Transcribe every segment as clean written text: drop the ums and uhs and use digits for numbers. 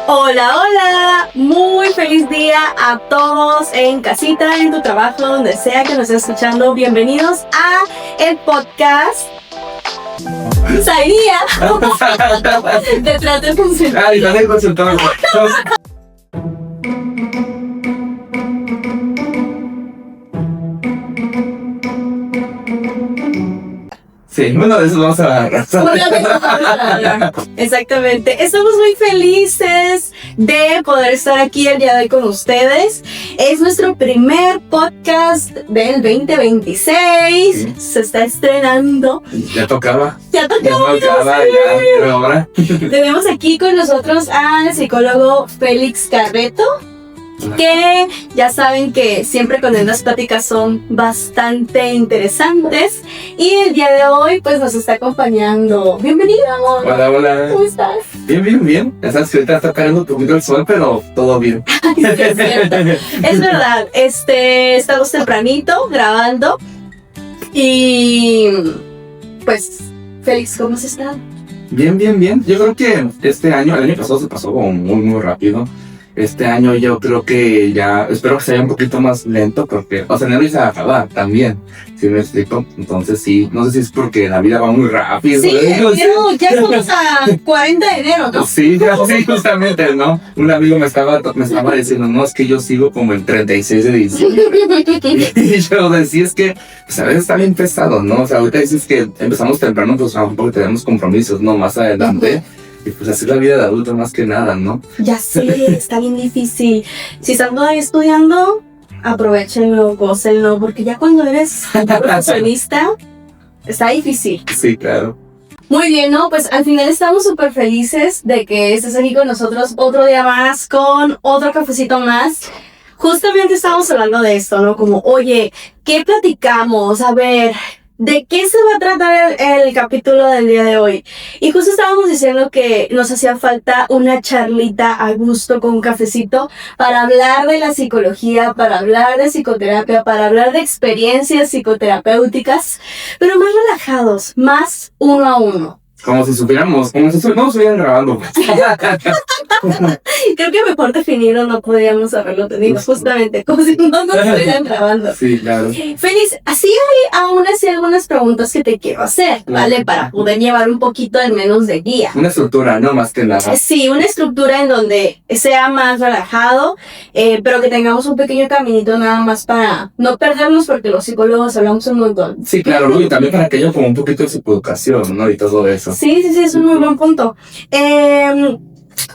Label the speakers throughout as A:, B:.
A: Hola, hola, muy feliz día a todos en casita, en tu trabajo, donde sea que nos estés escuchando. Bienvenidos a el podcast Sabía detrás del consultorio.
B: Ay, dale el consultorio. Sí, bueno, de eso vamos a hablar.
A: Exactamente. Estamos muy felices de poder estar aquí el día de hoy con ustedes. Es nuestro primer podcast del 2026. Sí. Se está estrenando.
B: Ya tocaba.
A: Ya,
B: pero ahora.
A: Tenemos aquí con nosotros al psicólogo Félix Carreto, que ya saben que siempre con él las pláticas son bastante interesantes, y el día de hoy pues nos está acompañando. Bienvenido.
B: Hola, hola.
A: ¿Cómo estás?
B: Bien. Esa ahorita está cayendo un poquito el sol, pero todo bien.
A: Sí, es cierto. Es verdad, estamos tempranito grabando y pues Félix, ¿cómo has estado?
B: Bien. Yo creo que el año pasado se pasó como muy rápido. Este año yo creo que ya, espero que sea un poquito más lento porque, enero ya se va a acabar también, ¿sí me explico? Entonces sí, no sé si es porque la vida va muy rápido.
A: Sí, pero ya estamos a 40 de enero, ¿no?
B: Sí, justamente, ¿no? Un amigo me estaba diciendo, no, es que yo sigo como el 36 de diciembre. Y yo decía, es que, pues a veces está bien pesado, ¿no? O sea, ahorita dices que empezamos temprano, pues a lo mejor tenemos compromisos, ¿no? Más adelante. Y pues así es la vida de adulto más que nada, ¿no?
A: Ya sé, está bien difícil. Si están todavía estudiando, aprovechenlo, gócenlo, porque ya cuando eres profesionista, está difícil.
B: Sí, claro.
A: Muy bien, ¿no? Pues al final estamos súper felices de que estés aquí con nosotros otro día más, con otro cafecito más. Justamente estábamos hablando de esto, ¿no? Como, oye, ¿qué platicamos? A ver, ¿de qué se va a tratar el capítulo del día de hoy? Y justo estábamos diciendo que nos hacía falta una charlita a gusto con un cafecito para hablar de la psicología, para hablar de psicoterapia, para hablar de experiencias psicoterapéuticas, pero más relajados, más uno a uno.
B: Como si supiéramos, no estuvieran grabando.
A: Creo que mejor definido no podríamos haberlo tenido, justamente, como si no nos estuvieran grabando.
B: Sí, claro.
A: Félix, así hay aún así algunas preguntas que te quiero hacer, ¿vale? Para poder llevar un poquito al menos de guía.
B: Una estructura, no más que nada.
A: Sí, una estructura en donde sea más relajado, pero que tengamos un pequeño caminito nada más para no perdernos, porque los psicólogos hablamos un montón.
B: Sí, claro, ¿no? Y también para que haya como un poquito de psicoeducación, ¿no? Y todo eso.
A: Sí, es un muy buen punto.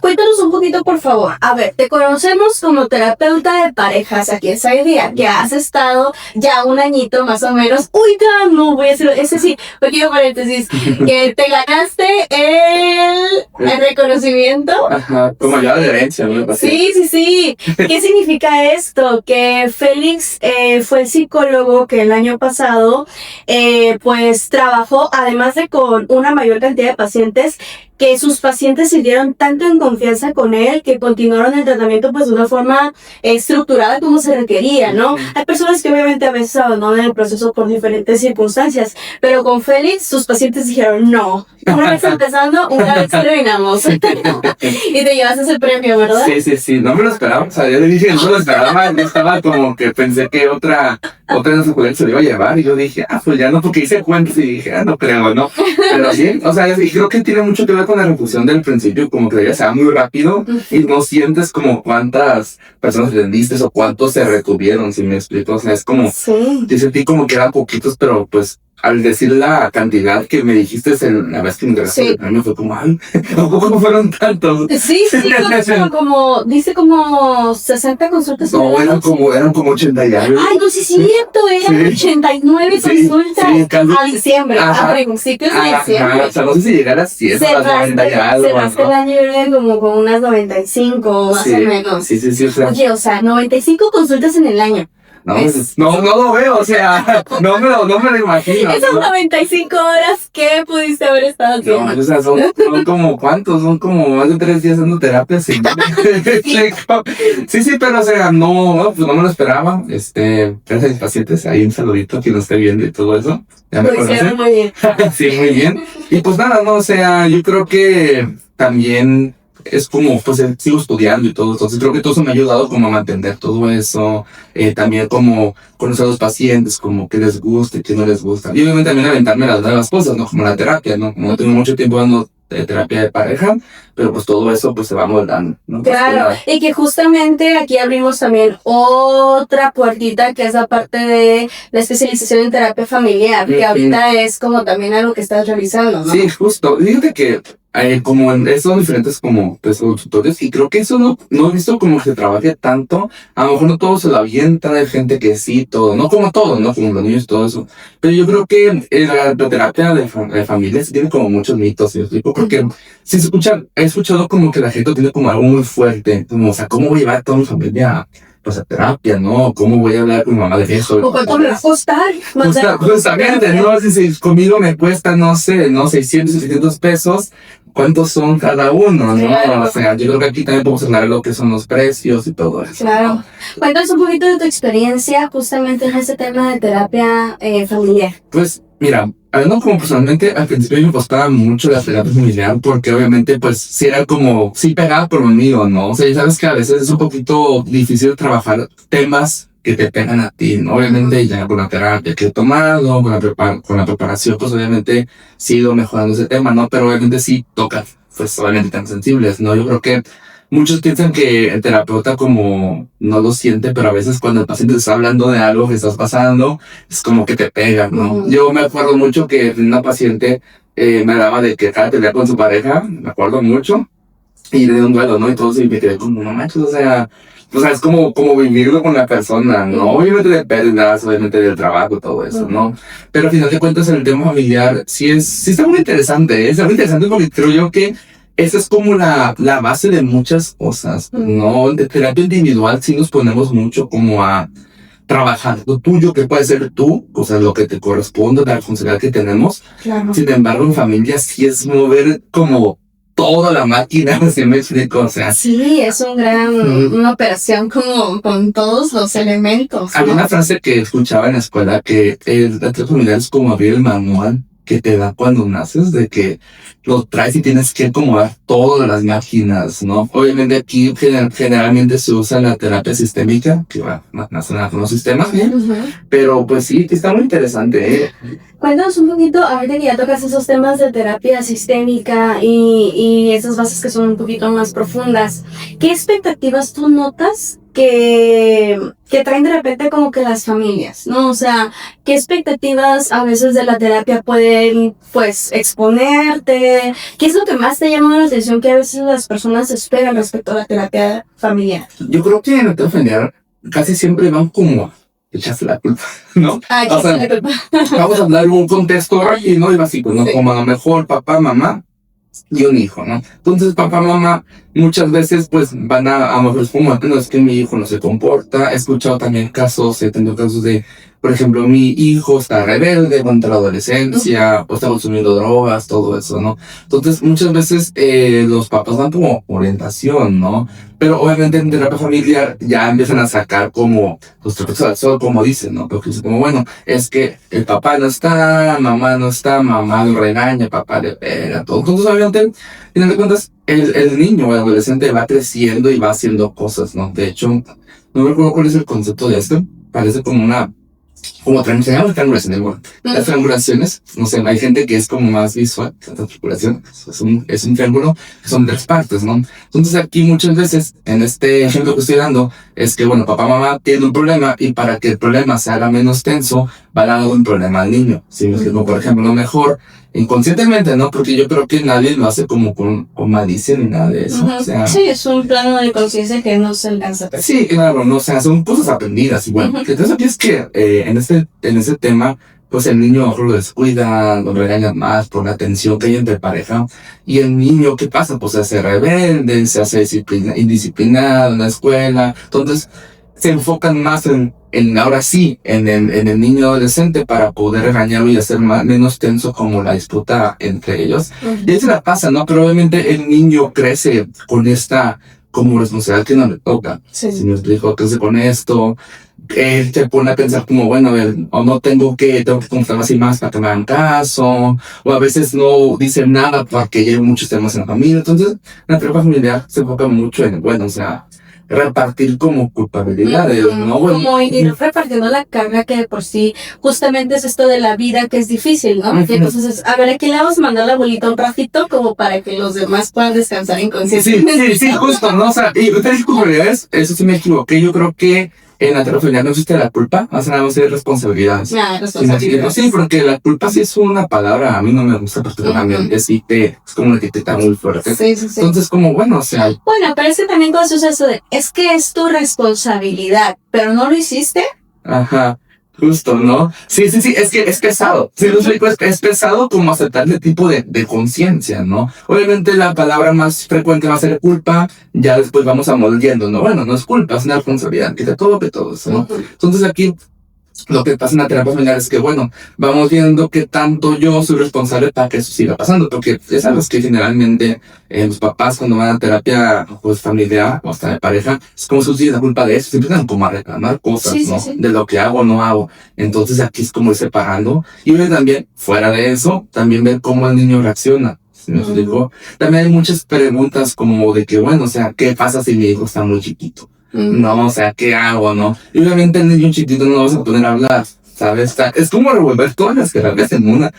A: Cuéntanos un poquito, por favor. A ver, te conocemos como terapeuta de parejas aquí en Saidía, que has estado ya un añito más o menos. Uy, no voy a decirlo, ese sí, pequeño paréntesis, que te ganaste el reconocimiento.
B: Ajá, como ya de herencia, ¿no?
A: Sí. ¿Qué significa esto? Que Félix fue el psicólogo que el año pasado pues trabajó, además de con una mayor cantidad de pacientes, que sus pacientes se dieron tanto en confianza con él que continuaron el tratamiento pues de una forma estructurada como se requería, ¿no? Hay personas que obviamente a veces abandonan el proceso por diferentes circunstancias, pero con Félix sus pacientes dijeron no, una vez empezando, una vez terminamos. Y te llevaste ese premio, ¿verdad?
B: Sí, no me lo esperaba, o sea, yo le dije que no lo esperaba, yo estaba como que pensé que otra de los juguetes se lo iba a llevar, y yo dije, pues ya no, porque hice cuentas y dije, no creo, ¿no? Pero sí, o sea, y creo que tiene mucho que ver con la refusión del principio, como que ya se va muy rápido y no sientes como cuántas personas atendiste o cuántos se retuvieron, si me explico, o sea, es como, yo sentí como que eran poquitos, pero pues al decir la cantidad que me dijiste la vez que me entregaste el premio, fue como, ay, ¿cómo fueron tantos?
A: Sí, dice como 60 consultas.
B: No, eran como 80 y algo.
A: Ay, no, sí es cierto, eran 89 consultas a diciembre, a principios de diciembre.
B: O sea, no sé si llegara a 100 o a 90 y algo.
A: Cerraste el año como con unas 95 más o menos.
B: Sí, o sea.
A: Oye, o sea, 95 consultas en el año.
B: No lo veo, o sea, no me lo imagino.
A: Esas 95 horas, ¿qué pudiste haber estado haciendo?
B: No, o sea, son como, ¿cuántos? Son como más de 3 días haciendo terapia, sí. Sí, pero o sea, no me lo esperaba. Gracias a mis pacientes, ahí un saludito, quien lo esté viendo y todo eso. Ya me conocen.
A: Muy bien.
B: Sí, muy bien. Y pues nada, no, o sea, yo creo que también es como, pues sigo estudiando y todo, entonces creo que todo eso me ha ayudado como a mantener todo eso, también como conocer a los pacientes, como qué les gusta y qué no les gusta, y obviamente también aventarme las nuevas cosas, ¿no? Como la terapia, ¿no? Como no tengo mucho tiempo dando terapia de pareja, pero pues todo eso pues se va moldando, ¿no?
A: Claro, y que justamente aquí abrimos también otra puertita que es la parte de la especialización en terapia familiar, que ahorita es como también algo que estás realizando, ¿no?
B: Sí, justo. Fíjate que como son diferentes como pues, consultorios y creo que eso no he visto como que se trabaje tanto. A lo mejor no todo se lo avientan, hay gente que sí, todo, no como todo, ¿no? Como los niños y todo eso. Pero yo creo que la terapia de familia sí tiene como muchos mitos, ¿sí? ¿Me explico? Porque si se escucha, he escuchado como que la gente tiene como algo muy fuerte, como, o sea, ¿cómo voy a llevar a toda mi familia pues a terapia, ¿no? ¿Cómo voy a hablar con mi mamá de eso?
A: O cuánto me va a costar.
B: Justamente, ¿no? Si conmigo me cuesta, no sé, ¿no? 600, 700 pesos, ¿cuántos son cada uno, no?
A: Claro.
B: O sea, yo creo que aquí también podemos hablar de lo que son los precios y todo eso.
A: Claro. Cuéntanos un poquito de tu experiencia justamente en ese tema de terapia familiar.
B: Pues, mira, hablando como personalmente, al principio me costaba mucho la terapia familiar porque obviamente, pues, sí era como, sí pegaba por lo mío, ¿no? O sea, ya sabes que a veces es un poquito difícil trabajar temas que te pegan a ti, ¿no? Obviamente ya con la terapia que he tomado, con la preparación, pues obviamente sí he ido mejorando ese tema, ¿no? Pero obviamente sí toca, pues obviamente tan sensibles, ¿no? Yo creo que muchos piensan que el terapeuta como no lo siente, pero a veces cuando el paciente está hablando de algo que estás pasando, es como que te pega, ¿no? Yo me acuerdo mucho que una paciente me hablaba de que acaba de pelear con su pareja, me acuerdo mucho, y le dio un duelo, ¿no? Y todo eso, y me quedé como, no manches, o sea, es como vivirlo con la persona, ¿no? Obviamente de pérdidas, obviamente del trabajo, todo eso, ¿no? Pero al final de cuentas, el tema familiar sí está muy interesante, es algo interesante porque creo yo que esa es como la base de muchas cosas, ¿no? De terapia individual sí nos ponemos mucho como a trabajar lo tuyo, que puede ser tú, o sea, lo que te corresponde, la responsabilidad que tenemos.
A: Claro.
B: Sin embargo, en familia sí es mover como toda la máquina, ¿sí me explico? O sea,
A: sí, es una operación como con todos los elementos, ¿no?
B: Había una frase que escuchaba en la escuela que la terapia familiar es como abrir el manual que te da cuando naces, de que lo traes y tienes que acomodar todas las máquinas, ¿no? Obviamente aquí generalmente se usa la terapia sistémica, que va nacer con los sistemas, pero pues sí, está muy interesante, ¿eh?
A: Cuéntanos un poquito, ahorita que ya tocas esos temas de terapia sistémica y esas bases que son un poquito más profundas, ¿qué expectativas tú notas que traen de repente como que las familias, ¿no? O sea, ¿qué expectativas a veces de la terapia pueden, pues, exponerte? ¿Qué es lo que más te llama la atención que a veces las personas esperan respecto a la terapia familiar?
B: Yo creo que en la terapia familiar casi siempre van como a echarse la culpa, ¿no? O sea, la culpa. Vamos a hablar de un contexto ahí, ¿no? Y básico, ¿no? Sí. Como a lo mejor papá, mamá y un hijo, ¿no? Entonces papá, mamá muchas veces pues van a lo mejor como, no, es que mi hijo no se comporta. He escuchado también he tenido casos de, por ejemplo, mi hijo está rebelde contra la adolescencia, o está consumiendo drogas, todo eso, ¿no? Entonces muchas veces los papás dan como orientación, ¿no? Pero obviamente en terapia familiar ya empiezan a sacar como los trapos al sol, como dicen, ¿no? Porque es como, bueno, es que el papá no está, mamá lo regaña, papá le pega, todo. Entonces obviamente, al final de cuentas, el niño o el adolescente va creciendo y va haciendo cosas, ¿no? De hecho, no recuerdo cuál es el concepto de esto, parece como se llama triangulación, igual. Las triangulaciones, no sé, hay gente que es como más visual, la triangulación es un triángulo que son 3 partes, ¿no? Entonces aquí muchas veces, en este ejemplo que estoy dando, es que, bueno, papá, mamá tienen un problema y para que el problema se haga menos tenso, va a dar un problema al niño, ¿sí? Como por ejemplo, lo mejor, inconscientemente, ¿no? Porque yo creo que nadie lo hace como con malicia ni nada de eso. O sea,
A: sí, es un plano de conciencia que no se alcanza.
B: Sí, claro, no, o sea, son cosas aprendidas. Y bueno, entonces aquí es que en ese tema, pues el niño lo descuida, lo regaña más por la tensión que hay entre pareja. Y el niño, ¿qué pasa? Pues se hace rebelde, se hace indisciplinado en la escuela. Entonces, se enfocan más en ahora sí, en el niño adolescente para poder regañarlo y hacer menos tenso como la disputa entre ellos. Y ahí se la pasa, ¿no? Pero obviamente el niño crece con esta como responsabilidad que no le toca.
A: Sí.
B: Si me explico, ¿qué hace con esto? Él te pone a pensar como, bueno, a ver, o no tengo que contar así más para que me hagan caso, o a veces no dicen nada porque ya hay muchos temas en la familia. Entonces, la terapia familiar se enfoca mucho en, bueno, o sea, repartir como culpabilidades, ¿no? Bueno,
A: Como ir repartiendo la carga que de por sí justamente es esto de la vida que es difícil, ¿no? Y entonces, a ver, ¿a quién le vamos a mandar la abuelita un ratito como para que los demás puedan descansar en conciencia?
B: Sí, justo, ¿no? O sea, y ustedes dije culpabilidades, eso sí me equivoqué. Yo creo que en la terapia familiar no existe la culpa, más nada más es responsabilidades.
A: Responsabilidades.
B: Sí, porque la culpa sí es una palabra, a mí no me gusta particularmente, es como una etiqueta muy fuerte.
A: Sí.
B: Entonces, como, bueno, o sea...
A: Bueno, pero es que también cuando se usa eso de, es que es tu responsabilidad, pero no lo hiciste.
B: Ajá, justo, ¿no? Sí, es que es pesado. Sí, lo explico, es pesado como aceptar ese tipo de conciencia, ¿no? Obviamente la palabra más frecuente va a ser culpa, ya después vamos a moldeando, ¿no? Bueno, no es culpa, es una responsabilidad, que de todo, ¿no? Entonces aquí lo que pasa en la terapia familiar es que, bueno, vamos viendo qué tanto yo soy responsable para que eso siga pasando, porque ya sabes que generalmente los papás cuando van a terapia pues familiar o hasta de pareja, es como si tienen la culpa de eso, siempre empiezan como a reclamar cosas, ¿no? De lo que hago o no hago. Entonces aquí es como ir separando. Y ver también, fuera de eso, también ver cómo el niño reacciona. ¿Sí me explico? También hay muchas preguntas como de que, bueno, o sea, ¿qué pasa si mi hijo está muy chiquito? No, o sea, ¿qué hago, no? Y obviamente el niño chiquito no lo vas a poner a hablar, ¿sabes? Es como revolver todas las terapias en una.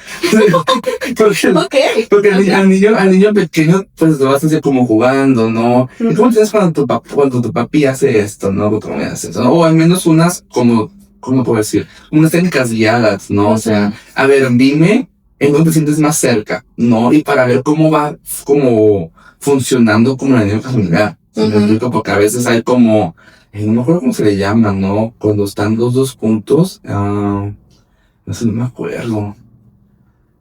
B: Porque al niño pequeño, pues lo vas a hacer como jugando, ¿no? ¿Y cómo tienes cuando tu papi hace esto, no? ¿Cómo hace esto? O al menos unas, ¿cómo puedo decir? Unas técnicas guiadas, ¿no? O sea, a ver, dime en dónde te sientes más cerca, ¿no? Y para ver cómo va, como funcionando como la dinámica familiar. Me explico, porque a veces hay como, no me acuerdo cómo se le llaman, ¿no? Cuando están los dos juntos, no sé, no me acuerdo.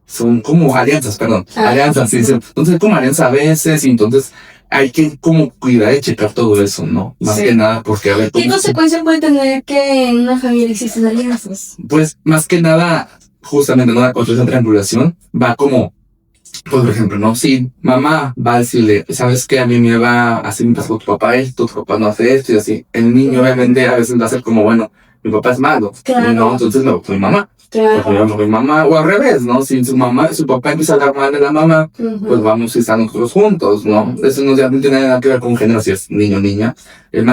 B: Son como alianzas, perdón. Alianzas, sí. Entonces hay como alianzas a veces, y entonces hay que como cuidar de checar todo eso, ¿no? Más que nada, porque a ver...
A: ¿Qué consecuencia puede tener que en una familia existen alianzas?
B: Pues, más que nada, justamente, ¿no? Cuando esa triangulación va como... Pues, por ejemplo, ¿no? Si mamá va a decirle, ¿sabes qué? A mí me va a hacer mi pasó tu papá esto, tu papá no hace esto y así. El niño obviamente a veces va a ser como, bueno, mi papá es malo, ¿no? Entonces me voy con mi mamá. Mi mamá, o al revés, ¿no? Si su papá empieza a hablar mal de la mamá, pues vamos a estar nosotros juntos, ¿no? Eso no tiene nada que ver con género, si es niño o niña.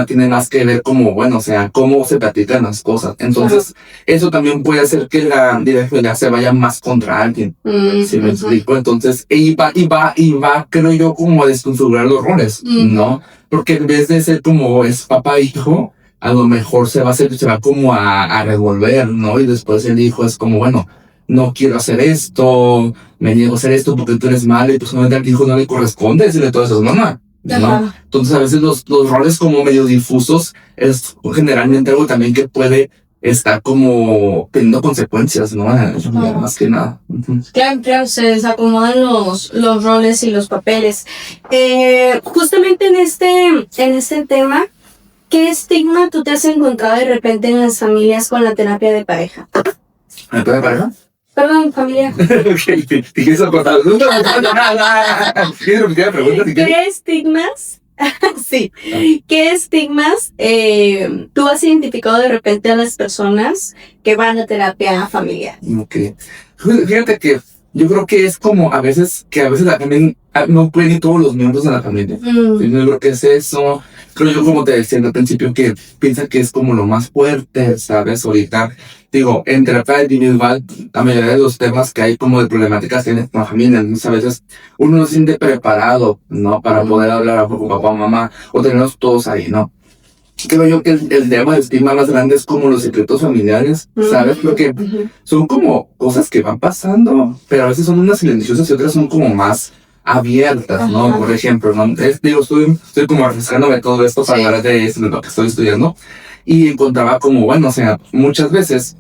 B: Tiene más que ver como, bueno, o sea, cómo se platican las cosas. Entonces, eso también puede hacer que la dirección se vaya más contra alguien. ¿Sí me explico? Entonces, y va, creo yo, como a desconfigurar los roles, ¿no? Porque en vez de ser como es papá e hijo, a lo mejor se va como a revolver, ¿no? Y después el hijo es como, bueno, no quiero hacer esto, me niego a hacer esto porque tú eres malo, y pues obviamente al hijo no le corresponde decirle todo eso a su mamá, ¿no? Entonces a veces los roles como medio difusos es generalmente algo también que puede estar como teniendo consecuencias, ¿no? Más que nada.
A: Claro, se desacomodan los roles y los papeles. Justamente en este tema, ¿qué estigma tú te has encontrado de repente en las familias con la terapia de pareja?
B: ¿La terapia de pareja?
A: Perdón, familiar.
B: Dije eso cortado. ¿Quieres repetir la pregunta?
A: ¿Qué estigmas? Sí. ¿Qué estigmas tú has identificado de repente a las personas que van a terapia familiar?
B: Ok. Fíjate que yo creo que es como a veces también no pueden ir todos los miembros de la familia. Yo creo que es eso. Creo yo, como te decía al principio, que piensan que es como lo más fuerte, ¿sabes? Ahorita, digo, en terapia individual, la mayoría de los temas que hay como de problemáticas tienen con la familia. Muchas veces uno no se siente preparado, ¿no? Para poder hablar con papá o mamá, o tenerlos todos ahí, ¿no? Creo yo que el tema de estigma más grande es como los secretos familiares, ¿sabes? Porque son como cosas que van pasando, pero a veces son unas silenciosas y otras son como más abiertas, ¿no? Por ejemplo, ¿no? Digo, estoy como refrescándome todo esto para hablar de lo que estoy estudiando, y encontraba como, bueno, o sea, muchas veces,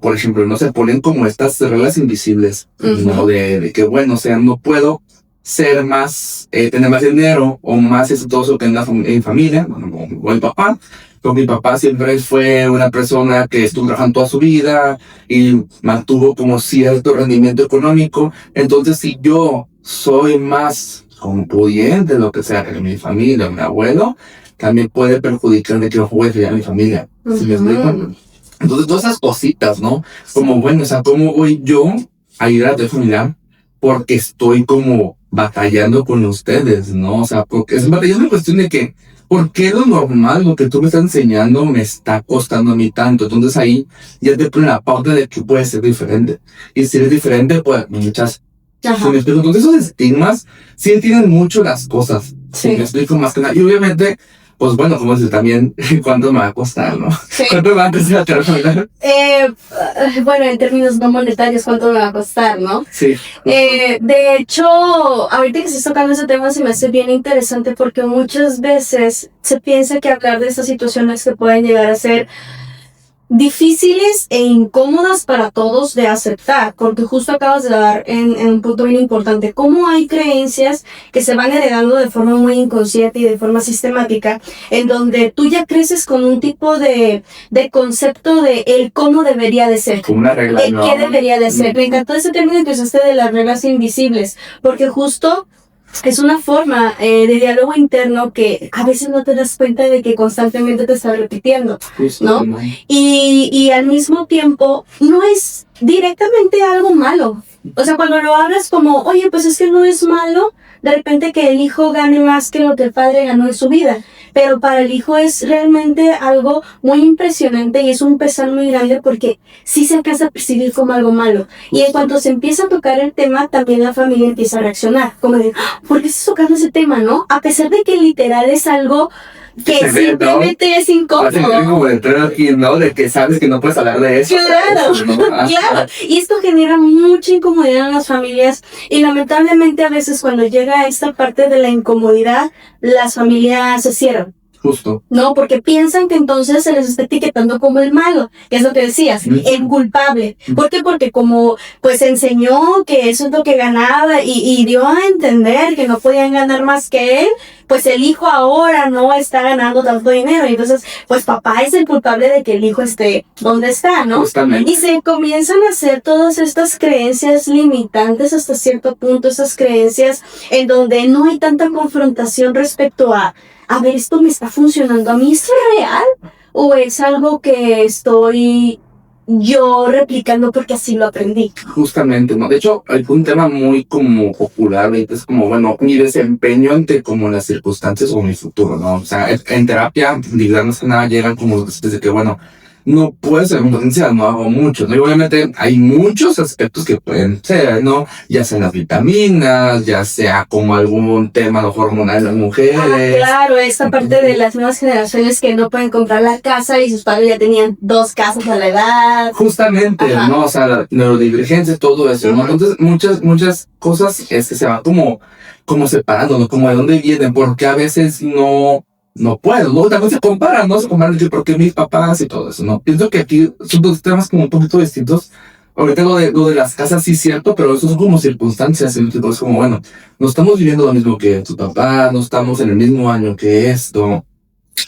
B: por ejemplo, no se ponen como estas reglas invisibles, ¿no? De que, bueno, o sea, no puedo ser más, tener más dinero o más exitoso que en familia, bueno, como el papá. Porque mi papá siempre fue una persona que estuvo trabajando toda su vida y mantuvo como cierto rendimiento económico. Entonces, si yo soy más como pudiente, lo que sea, que mi familia, mi abuelo, también puede perjudicar de que yo juegue a mi familia. ¿Sí me explico? Entonces, todas esas cositas, ¿no? Como, bueno, o sea, ¿cómo voy yo a ir a tu familiar? Porque estoy como batallando con ustedes, ¿no? O sea, porque es batallando en cuestión de que, ¿por qué lo normal, lo que tú me estás enseñando, me está costando a mí tanto? Entonces ahí ya te pone la pauta de que puede ser diferente. Y si es diferente, pues muchas.
A: Ajá.
B: ¿Me explico? Entonces esos estigmas sí tienen mucho las cosas.
A: Sí.
B: Me explico más que nada. Y obviamente, pues bueno, como dices también, ¿cuánto me va a costar, no?
A: Sí.
B: ¿Cuánto me va a empezar a terminar?
A: Bueno, en términos no monetarios, ¿cuánto me va a costar, no?
B: Sí.
A: De hecho, ahorita que estás tocando ese tema se me hace bien interesante porque muchas veces se piensa que hablar de estas situaciones que pueden llegar a ser difíciles e incómodas para todos de aceptar, porque justo acabas de dar en un punto bien importante, cómo hay creencias que se van heredando de forma muy inconsciente y de forma sistemática, en donde tú ya creces con un tipo de concepto de el cómo debería de ser.
B: Como una regla, ¿no?
A: ¿Qué debería de ser? Me encantó ese término que usaste de las reglas invisibles, porque justo es una forma de diálogo interno que a veces no te das cuenta de que constantemente te está repitiendo, ¿no? Y al mismo tiempo no es directamente algo malo. O sea, cuando lo hablas como, oye, pues es que no es malo, de repente que el hijo gane más que lo que el padre ganó en su vida. Pero para el hijo es realmente algo muy impresionante y es un pesar muy grande porque sí se alcanza a percibir como algo malo. Y en cuanto se empieza a tocar el tema, también la familia empieza a reaccionar. Como de, ¿por qué estás tocando ese tema, no? A pesar de que literal es algo que simplemente es incómodo.
B: Como de aquí, ¿no? De que sabes que no puedes hablar de eso.
A: Claro,
B: eso, ¿no?
A: claro. Y esto genera mucha incomodidad en las familias y lamentablemente a veces cuando llega esta parte de la incomodidad, las familias se cierran.
B: Justo.
A: No, porque piensan que entonces se les está etiquetando como el malo, que es lo que decías, el culpable. ¿Por qué? Porque como pues enseñó que eso es lo que ganaba y dio a entender que no podían ganar más que él, pues el hijo ahora no está ganando tanto dinero. Y entonces, pues papá es el culpable de que el hijo esté donde está, ¿no?
B: Justamente.
A: Y se comienzan a hacer todas estas creencias limitantes hasta cierto punto, esas creencias en donde no hay tanta confrontación respecto a ver, ¿esto me está funcionando a mí? ¿Esto es real? ¿O es algo que estoy yo replicando porque así lo aprendí?
B: Justamente, ¿no? De hecho, hay un tema muy como popular, es como, bueno, mi desempeño ante como las circunstancias o mi futuro, ¿no? O sea, en terapia, digamos, nada, llegan como desde que, bueno, no puede ser potencial, no hago mucho, ¿no? Y obviamente hay muchos aspectos que pueden ser, ¿no? Ya sean las vitaminas, ya sea como algún tema no hormonal en las mujeres.
A: Claro, esta parte de las nuevas generaciones que no pueden comprar la casa y sus padres ya tenían 2 casas a la edad.
B: Justamente, ¿no? O sea, la neurodivergencia, todo eso, ¿no? Entonces, muchas cosas se van como separando, ¿no? Como de dónde vienen, porque a veces no puedo, luego también se comparan, ¿no? Se comparan de por qué mis papás y todo eso, ¿no? Pienso que aquí son dos temas como un poquito distintos. Ahorita lo de las casas sí es cierto, pero eso son como circunstancias, ¿sí? Es como, bueno, no estamos viviendo lo mismo que tu papá, no estamos en el mismo año que esto.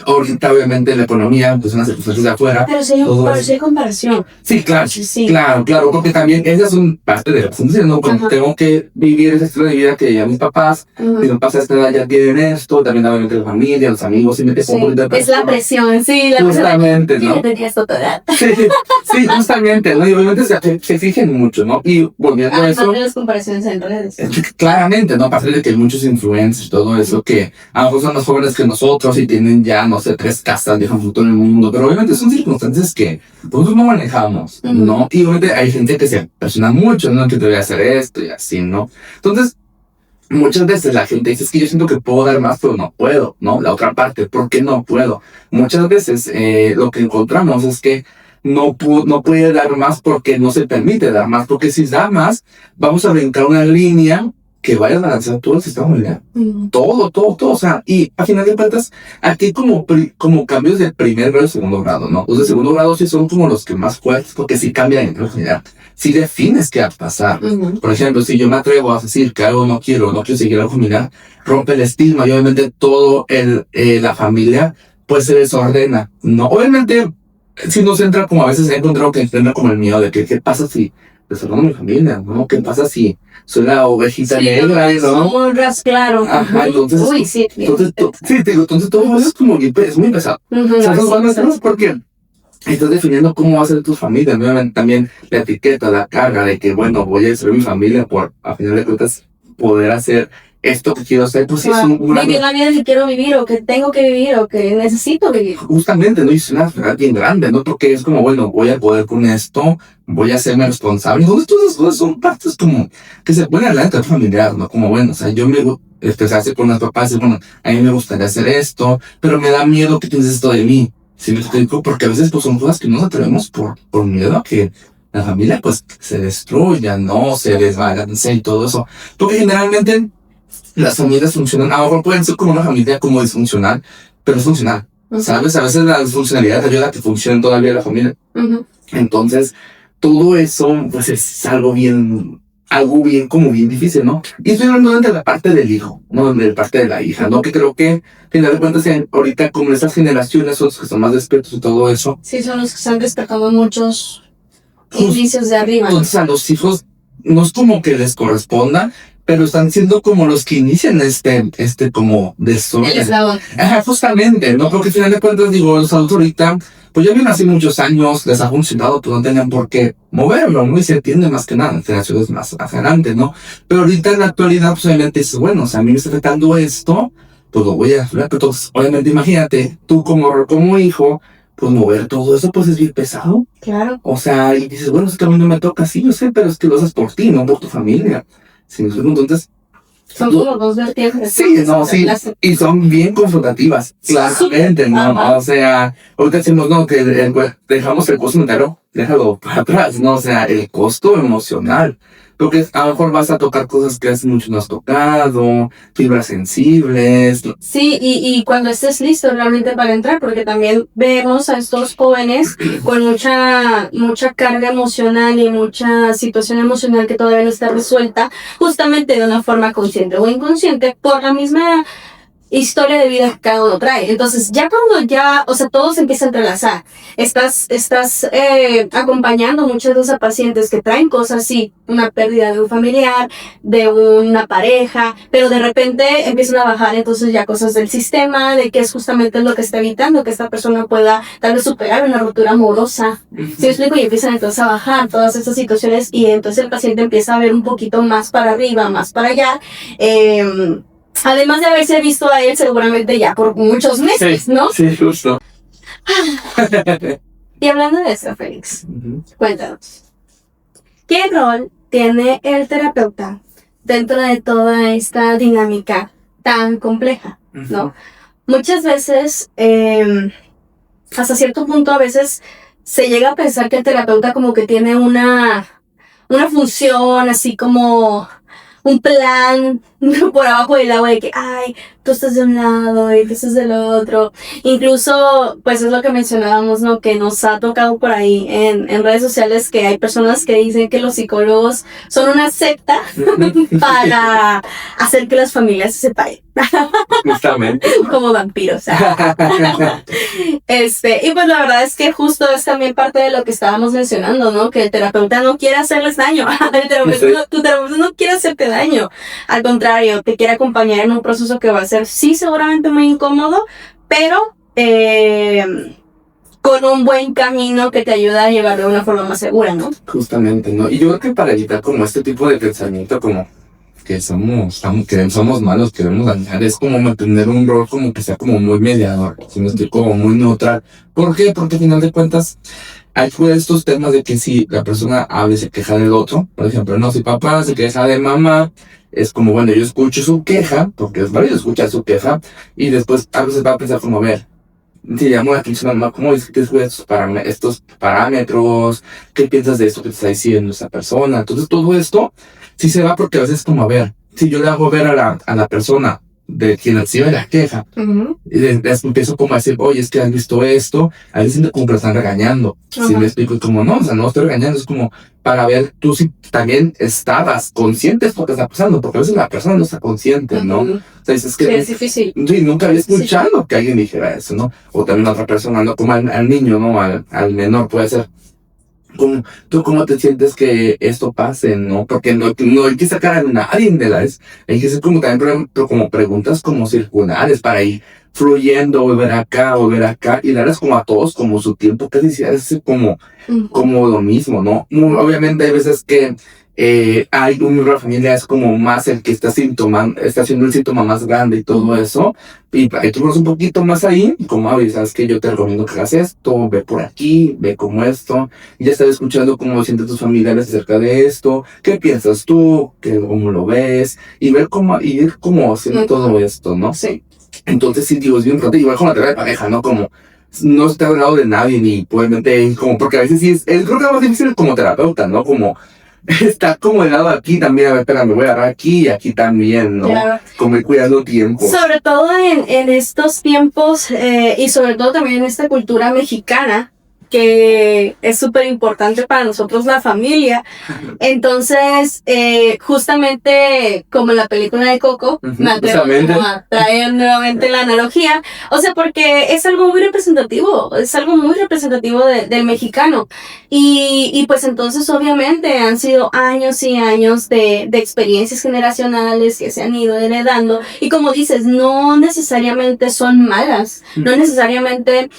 B: Ahorita, obviamente, la economía, pues, una circunstancia de afuera.
A: Pero sí hay comparación.
B: Sí, claro,
A: Sí.
B: claro, porque también esa es un parte de la función, ¿no? Cuando tengo que vivir ese estilo de vida que ya mis papás a esta edad ya tienen esto, también obviamente la familia, los amigos, y me te pongo de
A: es la presión, sí, la
B: justamente,
A: presión.
B: ¿no?
A: Yo tenía esto toda.
B: Sí, justamente, ¿no? Y obviamente se fijan mucho, ¿no? Y volviendo a eso.
A: Las comparaciones en redes.
B: Claramente, ¿no? Aparte de que hay muchos influencers y todo eso que a lo mejor son más jóvenes que nosotros y tienen ya, no sé, 3 casas, dejan futuro en el mundo, pero obviamente son circunstancias que nosotros no manejamos, ¿no? Y obviamente hay gente que se presiona mucho, ¿no? Que te voy a hacer esto y así, ¿no? Entonces, muchas veces la gente dice, es que yo siento que puedo dar más, pero no puedo, ¿no? La otra parte, ¿por qué no puedo? Muchas veces lo que encontramos es que no puede dar más porque no se permite dar más, porque si da más, vamos a brincar una línea que vaya a balancear todo el sistema familiar. Todo, o sea, y a final de cuentas, aquí como cambios de primer grado y segundo grado, ¿no? Los de segundo grado sí son como los que más fuertes, porque sí cambian en realidad. Si defines qué va a pasar. Por ejemplo, si yo me atrevo a decir que algo no quiero seguir algo familiar, rompe el estigma y obviamente todo la familia pues se desordena, ¿no? Obviamente, si nos entra como a veces he encontrado que entra como el miedo de que qué pasa si desordenando mi familia, ¿no? ¿Qué pasa si soy la ovejita
A: Sí,
B: negra, ¿no?
A: somos claro.
B: Ajá, entonces,
A: Uy, sí.
B: sí, te digo, entonces todo eso es como, es muy pesado.
A: Ujú,
B: O sea, son
A: sí,
B: buenas
A: sí.
B: cosas porque estás definiendo cómo va a ser tu familia. Obviamente también la etiqueta, la carga de que, bueno, voy a destruir mi familia por, a final de cuentas, poder hacer esto que quiero hacer. Pues sí, es una
A: Vivir la vida que quiero vivir, o que tengo que vivir, o que necesito vivir.
B: justamente, ¿no? Y es una realidad bien grande, ¿no? Porque es como, bueno, voy a poder con esto, voy a hacerme responsable. Entonces, todas esas cosas son partes como que se ponen adelante al familiar, ¿no? Como, bueno, o sea, yo me se hace con las papás, y bueno, a mí me gustaría hacer esto, pero me da miedo que pienses esto de mí. ¿Sí me explico? Porque a veces pues son cosas que no nos atrevemos por miedo a que la familia pues se destruya, ¿no? Se desbalance y todo eso. Porque generalmente las familias funcionan, a lo mejor pueden ser como una familia como disfuncional, pero es funcional, ¿sabes? A veces la disfuncionalidad ayuda a que funcione todavía la familia. Entonces, todo eso, pues es algo bien como bien difícil, ¿no? Y estoy hablando de la parte del hijo, no de la parte de la hija, ¿no? Que creo que, al final de cuentas, ahorita como estas generaciones, otros que son más despiertos y todo eso.
A: Sí, son los que están despertando muchos indicios de arriba.
B: Entonces a los hijos no es como que les corresponda, pero están siendo como los que inician este como desorden.
A: El eslabón.
B: Ajá, justamente, ¿no? Porque al final de cuentas, digo, los adultos ahorita, pues ya vienen hace muchos años, les ha funcionado, pues no tenían por qué moverlo, ¿no? Y se entiende más que nada en generaciones más adelante, ¿no? Pero ahorita en la actualidad, pues obviamente dices, bueno, o sea, a mí me está afectando esto, pues lo voy a hacer. Pero entonces, obviamente, imagínate, tú como hijo, pues mover todo eso, pues es bien pesado.
A: Claro.
B: O sea, y dices, bueno, es que a mí no me toca, sí, yo sé, pero es que lo haces por ti, no por tu familia. ¿Sí me explico? Entonces,
A: son como dos vertientes.
B: Sí, no, sí, y son bien confrontativas, claramente, ¿no? O sea, ahorita decimos, no, que dejamos el costo monetario, déjalo para atrás, ¿no? O sea, el costo emocional, porque a lo mejor vas a tocar cosas que hace mucho no has tocado, fibras sensibles.
A: Sí, y cuando estés listo realmente para entrar, porque también vemos a estos jóvenes con mucha carga emocional y mucha situación emocional que todavía no está resuelta, justamente de una forma consciente o inconsciente, por la misma historia de vida que cada uno trae. Entonces, ya cuando o sea, todo se empieza a entrelazar, estás acompañando muchas veces a pacientes que traen cosas así, una pérdida de un familiar, de una pareja, pero de repente empiezan a bajar entonces ya cosas del sistema, de que es justamente lo que está evitando que esta persona pueda tal vez superar una ruptura amorosa. ¿Sí me explico? Y empiezan entonces a bajar todas estas situaciones y entonces el paciente empieza a ver un poquito más para arriba, más para allá, además de haberse visto a él seguramente ya por muchos meses, ¿no?
B: Sí, justo.
A: Y hablando de eso, Félix, cuéntanos, ¿qué rol tiene el terapeuta dentro de toda esta dinámica tan compleja, ¿no? Muchas veces, hasta cierto punto, a veces se llega a pensar que el terapeuta como que tiene una función así como un plan por abajo del agua de que, ay, tú estás de un lado y tú estás del otro. Incluso, pues es lo que mencionábamos, ¿no? Que nos ha tocado por ahí en redes sociales que hay personas que dicen que los psicólogos son una secta para hacer que las familias se separen.
B: Justamente.
A: Como vampiros. Y pues la verdad es que justo es también parte de lo que estábamos mencionando, ¿no? Que el terapeuta no quiere hacerles daño. Tu terapeuta no quiere hacerte daño. Al contrario, te quiere acompañar en un proceso que va a ser, sí, seguramente muy incómodo, pero con un buen camino que te ayuda a llevarlo de una forma más segura, ¿no?
B: Justamente, ¿no? Y yo creo que para evitar como este tipo de pensamiento como que somos malos, que debemos dañar, es como mantener un rol como que sea como muy mediador, si me estoy como muy neutral. ¿Por qué? Porque al final de cuentas hay pues estos temas de que si la persona habla y se queja del otro, por ejemplo, no, si papá se queja de mamá, es como, bueno, yo escucho su queja, porque es válido escuchar su queja, y después a veces va a pensar como, a ver, te llamó la atención, mamá, ¿cómo discutes estos parámetros? ¿Qué piensas de esto que te está diciendo esa persona? Entonces todo esto sí se va porque a veces como, a ver, si yo le hago ver a la persona de quien recibe la queja, y les empiezo como a decir, oye, es que has visto esto, a veces siento como que lo están regañando. Si me explico, y como no, o sea, no estoy regañando, es como para ver tú si también estabas consciente de lo que está pasando, porque a veces la persona no está consciente, ¿no? O sea, es que
A: sí, es difícil.
B: Sí, nunca había escuchado que alguien dijera eso, ¿no? O también otra persona, ¿no? Como al niño, ¿no? Al menor puede ser. ¿Tú cómo te sientes que esto pase, no? Porque no hay que sacar a nadie de hay que hacer como también como preguntas como circulares para ir fluyendo, volver acá, y darles como a todos como su tiempo, casi se hace como lo mismo, ¿no? Obviamente hay veces que hay un miembro de la familia es como más el que está haciendo el síntoma más grande y todo eso, y tú conoces un poquito más ahí, y como, sabes que yo te recomiendo que hagas esto, ve por aquí, ve como esto, y ya estás escuchando cómo sienten tus familiares acerca de esto, qué piensas tú, cómo lo ves, y ir como haciendo todo esto, ¿no?
A: Sí.
B: Entonces sí, digo, es bien importante, igual con la terapia de pareja, ¿no? Como no estar al lado de nadie, ni probablemente como, porque a veces sí creo que lo más difícil como terapeuta, ¿no? Como está como helado aquí también, a ver, espera, me voy a agarrar aquí y aquí también, ¿no? Claro. Como ir cuidando tiempo.
A: Sobre todo en estos tiempos y sobre todo también en esta cultura mexicana, que es súper importante para nosotros la familia. Entonces, justamente como en la película de Coco, me atrevo a traer nuevamente la analogía, o sea, porque es algo muy representativo del mexicano. Y pues entonces obviamente han sido años y años de experiencias generacionales que se han ido heredando, y como dices, no necesariamente son malas, no necesariamente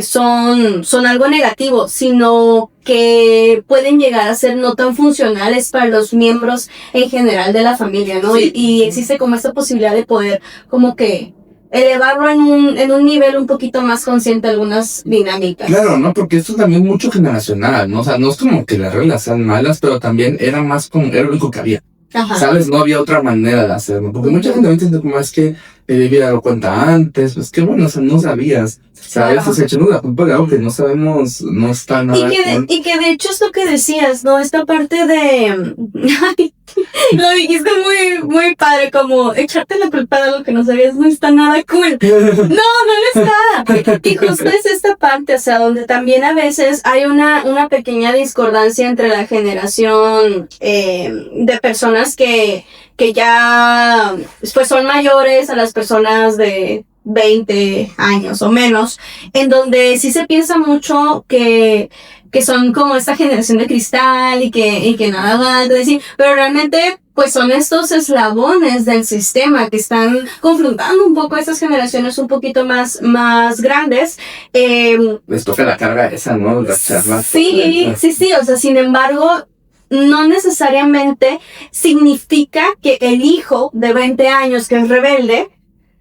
A: son algo negativo, sino que pueden llegar a ser no tan funcionales para los miembros en general de la familia, ¿no? Sí. Y existe como esta posibilidad de poder como que elevarlo en un nivel un poquito más consciente algunas dinámicas.
B: Claro, ¿no? Porque esto también es mucho generacional, ¿no? O sea, no es como que las reglas sean malas, pero también era lo único que había. Ajá. ¿Sabes? No había otra manera de hacerlo. Porque mucha gente entiende como es que vivía lo cuenta antes, pues que bueno, o sea, no sabías, ¿sabes? Claro. O sea, echando la culpa de algo que no sabemos, no está nada.
A: Y que de hecho es lo que decías, ¿no? Esta parte de... lo dijiste muy padre, como echarte la culpa de algo que no sabías no está nada cool. No lo está. Y justo es esta parte, o sea, donde también a veces hay una pequeña discordancia entre la generación de personas que ya pues son mayores a las personas de 20 años o menos, en donde sí se piensa mucho que son como esta generación de cristal y que nada va a decir, pero realmente pues son estos eslabones del sistema que están confrontando un poco a estas generaciones un poquito más grandes.
B: Les toca la carga esa, ¿no? La charla.
A: Sí, o sea, sin embargo, no necesariamente significa que el hijo de 20 años que es rebelde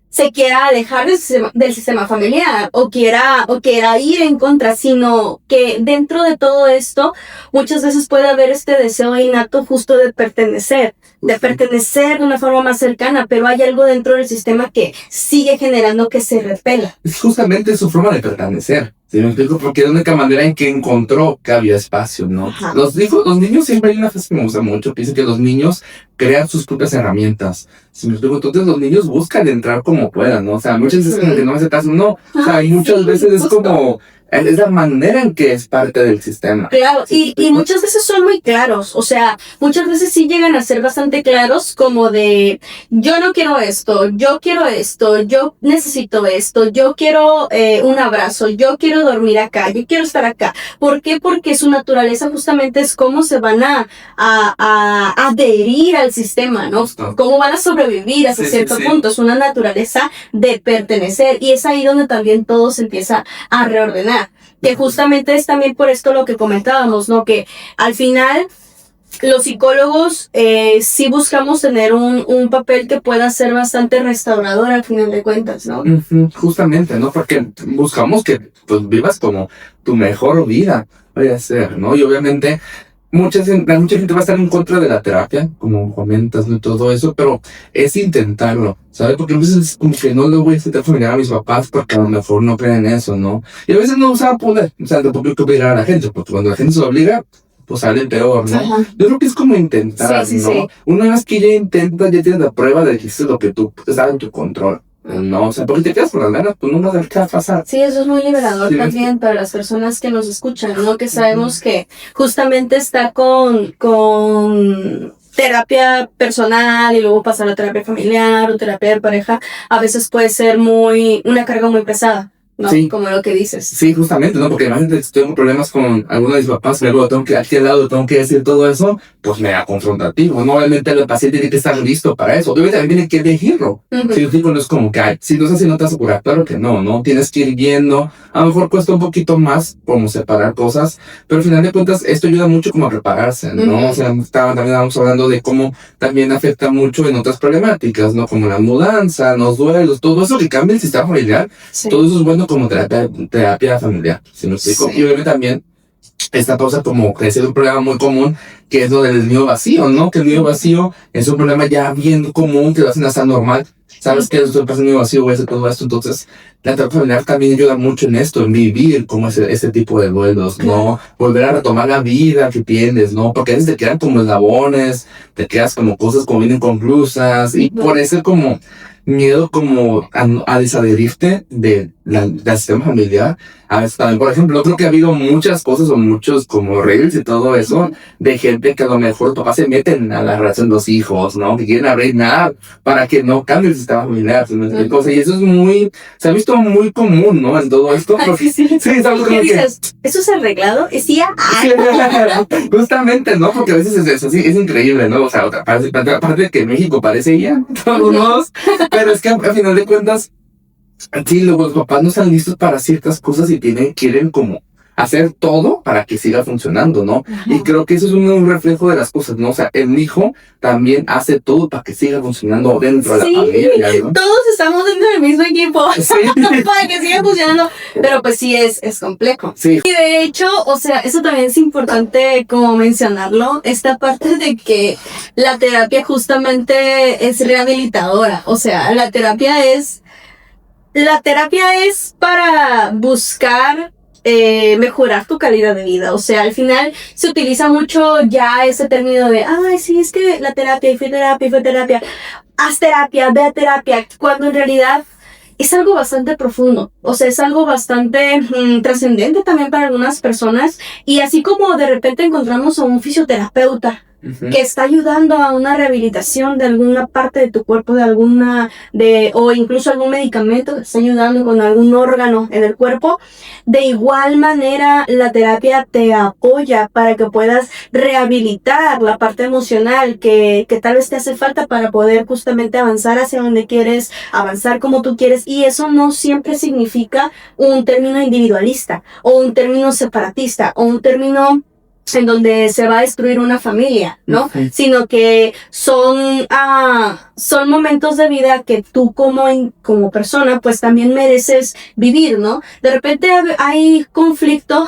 A: se quiera alejar del sistema familiar o quiera ir en contra, sino que dentro de todo esto muchas veces puede haber este deseo innato justo de pertenecer de una forma más cercana, pero hay algo dentro del sistema que sigue generando que se repela.
B: Es justamente su forma de pertenecer. ¿Sí me explico? Porque es la única manera en que encontró que había espacio, ¿no? Ajá. Los niños, siempre hay una frase que me gusta mucho, que dice que los niños crean sus propias herramientas. ¿Sí me explico? Entonces los niños buscan entrar como puedan, ¿no? O sea, muchas veces como que no hace caso, no. O sea, muchas veces es como... Es la manera en que es parte del sistema.
A: Claro, y muchas veces son muy claros, o sea, muchas veces sí llegan a ser bastante claros como de, yo no quiero esto, yo quiero esto, yo necesito esto, yo quiero un abrazo, yo quiero dormir acá, yo quiero estar acá. ¿Por qué? Porque su naturaleza justamente es cómo se van a adherir al sistema, ¿no? Cómo van a sobrevivir hasta cierto punto. Es una naturaleza de pertenecer, y es ahí donde también todo se empieza a reordenar. Que justamente es también por esto lo que comentábamos, ¿no? Que al final los psicólogos sí buscamos tener un papel que pueda ser bastante restaurador al final de cuentas, ¿no?
B: Justamente, ¿no? Porque buscamos que pues vivas como tu mejor vida, vaya a ser, ¿no? Y obviamente mucha gente va a estar en contra de la terapia, como comentas, ¿no? Y todo eso, pero es intentarlo, ¿sabes? Porque a veces es como que no le voy a intentar familiar a mis papás porque a lo mejor no creen en eso, ¿no? Y a veces no se va a poder, o sea, tampoco hay que obligar a la gente, porque cuando la gente se obliga, pues sale peor, ¿no? Ajá. Yo creo que es como intentar, ¿no? Una vez que ya intentas, ya tienes la prueba de que es lo que tú está en tu control. No, o sea, porque te quedas con las ganas, pues no vas a ver qué va a pasar.
A: Sí, eso es muy liberador también para las personas que nos escuchan, ¿no? Que sabemos que justamente estar con terapia personal y luego pasar a terapia familiar o terapia de pareja, a veces puede ser una carga muy pesada. ¿no?
B: Sí.
A: Como lo que dices.
B: Sí, justamente, ¿no? Porque imagínate, si tengo problemas con alguno de mis papás, luego tengo que, aquí al lado tengo que decir todo eso, pues me da confrontativo, ¿no? Obviamente el paciente tiene que estar listo para eso. Obviamente también tiene que elegirlo. Si yo digo, no es como que, ay, si no es así, no te vas a curar. Claro que no, ¿no? Tienes que ir viendo. A lo mejor cuesta un poquito más como separar cosas, pero al final de cuentas esto ayuda mucho como a prepararse, ¿no? O sea, también estábamos hablando de cómo también afecta mucho en otras problemáticas, ¿no? Como la mudanza, los duelos, todo eso que cambia el sistema familiar.
A: Sí.
B: Todo eso es bueno como terapia familiar, si me explico.
A: Sí.
B: Y obviamente también esta cosa como que es un problema muy común, que es lo del nido vacío, ¿no? Que el nido vacío es un problema ya bien común, que lo hacen hasta normal. Sabes que estoy pasando nido vacío, voy a hacer todo esto. Entonces, la terapia familiar también ayuda mucho en esto, en vivir como ese tipo de duelos, ¿no? Volver a retomar la vida que tienes, ¿no? Porque a veces te quedan como eslabones, te quedas como cosas como bien inconclusas, y por eso como miedo como a desadherirte del sistema familiar. A veces también, por ejemplo, creo que ha habido muchas cosas o muchos como reels y todo eso de gente que a lo mejor los papás se meten a la relación de los hijos, ¿no? Que quieren arreglar para que no cambie el sistema familiar, ¿sí? Y eso es muy, se ha visto muy común, ¿no? En todo esto.
A: Sí, sí.
B: Sí, ¿sabes?
A: ¿Qué
B: Como que,
A: dices? ¿Eso es arreglado? ¿Es ya?
B: justamente, ¿no? Porque a veces es así, es increíble, ¿no? O sea, aparte de que México parece ya, todos modos, pero es que al final de cuentas, sí, los papás no están listos para ciertas cosas y quieren como hacer todo para que siga funcionando, ¿no? Y creo que eso es un reflejo de las cosas, ¿no? O sea, el hijo también hace todo para que siga funcionando dentro de la familia, ¿no?
A: Todos estamos dentro del mismo equipo para que siga funcionando, pero pues sí es complejo.
B: Sí.
A: Y de hecho, o sea, eso también es importante como mencionarlo, esta parte de que la terapia justamente es rehabilitadora, o sea, la terapia es para buscar mejorar tu calidad de vida. O sea, al final se utiliza mucho ya ese término de, ay, sí, es que la terapia, y fue terapia, haz terapia, ve a terapia, cuando en realidad es algo bastante profundo. O sea, es algo bastante trascendente también para algunas personas. Y así como de repente encontramos a un fisioterapeuta que está ayudando a una rehabilitación de alguna parte de tu cuerpo, o incluso algún medicamento que está ayudando con algún órgano en el cuerpo. De igual manera, la terapia te apoya para que puedas rehabilitar la parte emocional que tal vez te hace falta para poder justamente avanzar hacia donde quieres, avanzar como tú quieres. Y eso no siempre significa un término individualista, o un término separatista, o un término en donde se va a destruir una familia, ¿no? Sino que son momentos de vida que tú como persona pues también mereces vivir, ¿no? De repente hay conflicto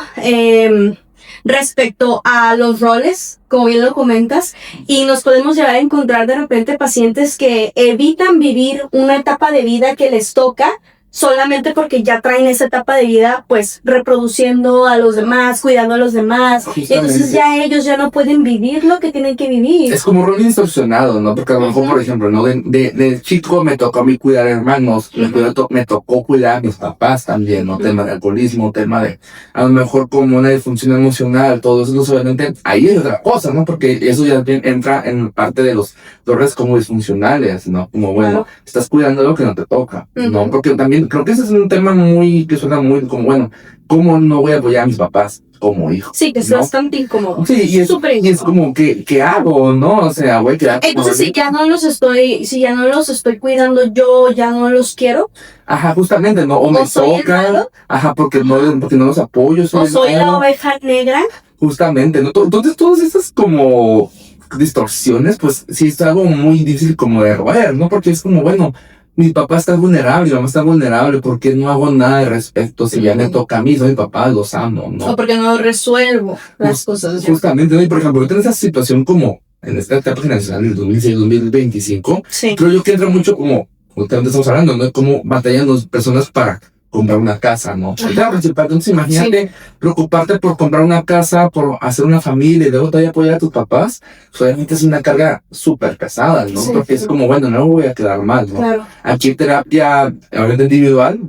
A: respecto a los roles, como bien lo comentas, y nos podemos llegar a encontrar de repente pacientes que evitan vivir una etapa de vida que les toca solamente porque ya traen esa etapa de vida, pues, reproduciendo a los demás, cuidando a los demás. Y entonces ya ellos ya no pueden vivir lo que tienen que vivir.
B: Es como un rol distorsionado, ¿no? Porque a lo mejor, por ejemplo, ¿no? De chico me tocó a mí cuidar hermanos, me tocó cuidar a mis papás también, ¿no? Tema de alcoholismo, tema de, a lo mejor como una disfunción emocional, todo eso, obviamente, ahí es otra cosa, ¿no? Porque eso ya entra en parte de los roles como disfuncionales, ¿no? Como, bueno, estás cuidando lo que no te toca, ¿no? Porque también creo que ese es un tema que suena muy como, bueno, ¿cómo no voy a apoyar a mis papás como hijo?
A: Sí, que es bastante incómodo.
B: Sí, y es como, ¿qué hago, no? O sea, güey, ¿qué hago?
A: Entonces, si ya no los estoy cuidando, yo ya no los quiero.
B: Ajá, justamente, ¿no? O me toca, porque no los apoyo.
A: O soy la oveja negra.
B: Justamente, ¿no? Entonces, todas esas como distorsiones, pues sí es algo muy difícil como de roer, ¿no? Porque es como, bueno, mi papá está vulnerable, mi mamá está vulnerable, ¿por qué no hago nada al respecto? Si ya me toca a mí, soy mi papá, los amo, ¿no?
A: O porque no resuelvo las cosas.
B: Justamente, ¿no? Y por ejemplo, yo tengo esa situación como en esta etapa generacional del 2006-2025, creo yo que entra mucho como, justamente estamos hablando, ¿no? Como batallan las personas para comprar una casa, ¿no? Entonces imagínate preocuparte por comprar una casa, por hacer una familia y luego todavía apoyar a tus papás, obviamente es una carga súper pesada, ¿no? Porque es como, bueno, no me voy a quedar mal, ¿no? Claro. Aquí terapia, obviamente individual,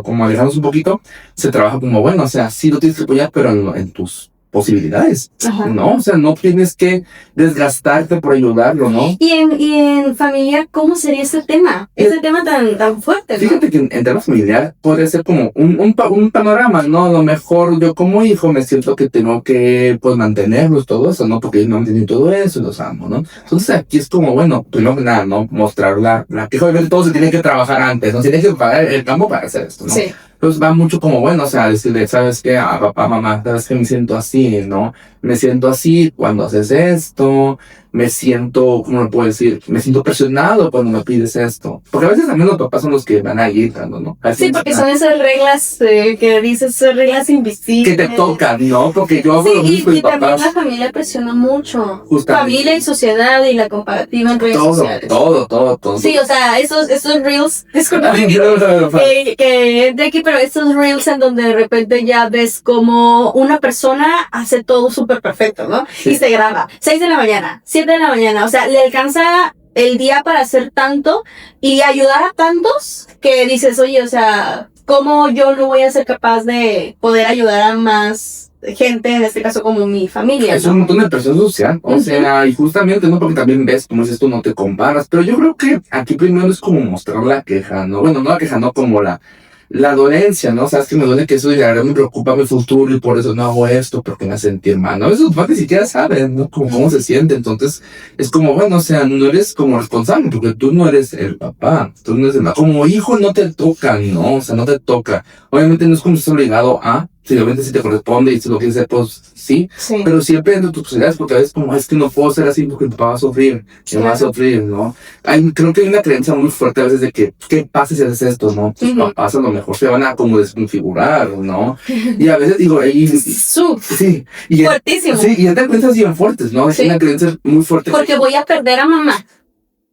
B: como alejamos un poquito, se trabaja como, bueno, o sea, sí lo tienes que apoyar, pero en tus posibilidades,
A: Ajá.
B: ¿no? O sea, no tienes que desgastarte por ayudarlo, ¿no?
A: Y en familia, ¿cómo sería este tema? Este tema tan fuerte, ¿no?
B: Fíjate que en temas familiar podría ser como un panorama, ¿no? A lo mejor yo como hijo me siento que tengo que, pues, mantenerlos, todo eso, ¿no? Porque ellos no mantienen todo eso y los amo, ¿no? Entonces aquí es como, bueno, primero que nada, ¿no? Mostrar la que obviamente todo se tiene que trabajar antes, ¿no? Se tiene que pagar el campo para hacer esto, ¿no?
A: Sí.
B: Entonces va mucho como, bueno, o sea, decirle, ¿sabes qué? A papá, mamá, ¿sabes qué? Me siento así, ¿no? Me siento así cuando haces esto, me siento, ¿cómo lo puedo decir? Me siento presionado cuando me pides esto. Porque a veces también los papás son los que van ahí gritando, ¿no?
A: Sí, porque son esas reglas que dices, esas reglas invisibles.
B: Que te tocan, ¿no? Porque yo hago lo
A: Sí,
B: mismo
A: y
B: con
A: también
B: papás.
A: la familia presiona mucho.
B: Justamente.
A: Familia y sociedad y la comparativa en redes sociales.
B: Todo.
A: Sí, o sea, esos reels, disculpa
B: Ay, no.
A: que entre aquí, pero estos reels en donde de repente ya ves como una persona hace todo súper perfecto, ¿no?
B: Sí.
A: Y se graba, 6 de la mañana, 7 de la mañana, o sea, le alcanza el día para hacer tanto y ayudar a tantos que dices, oye, o sea, ¿cómo yo no voy a ser capaz de poder ayudar a más gente, en este caso como mi familia,
B: Es
A: ¿no?
B: un montón de presión social, o sea, y justamente, ¿no? Porque también ves, como dices tú, no te comparas, pero yo creo que aquí primero es como mostrar la queja, ¿no? Bueno, no la queja, no como la dolencia, ¿no? Sabes que me duele que eso y ahora me preocupa mi futuro y por eso no hago esto, porque me hace sentir mal, ¿no? Esos papás ni siquiera saben, ¿no? Como cómo se siente, entonces es como, bueno, o sea, no eres como responsable, porque tú no eres el papá, tú no eres el papá. Como hijo no te toca, ¿no? O sea, no te toca. Obviamente no es como si estás obligado a, si obviamente si te corresponde y si lo quieres hacer, pues sí,
A: Sí.
B: pero siempre dentro de tus posibilidades, porque a veces como, es que no puedo ser así porque mi papá va a sufrir, mi mamá va a sufrir, ¿no? Creo que hay una creencia muy fuerte a veces de que, ¿qué pasa si haces esto, no? Tus papás a lo mejor se van a como desconfigurar, ¿no? Y a veces digo, sí, y
A: fuertísimo.
B: Sí, y hay creencias bien fuertes, ¿no? Es una creencia muy fuerte.
A: Porque voy a perder a mamá,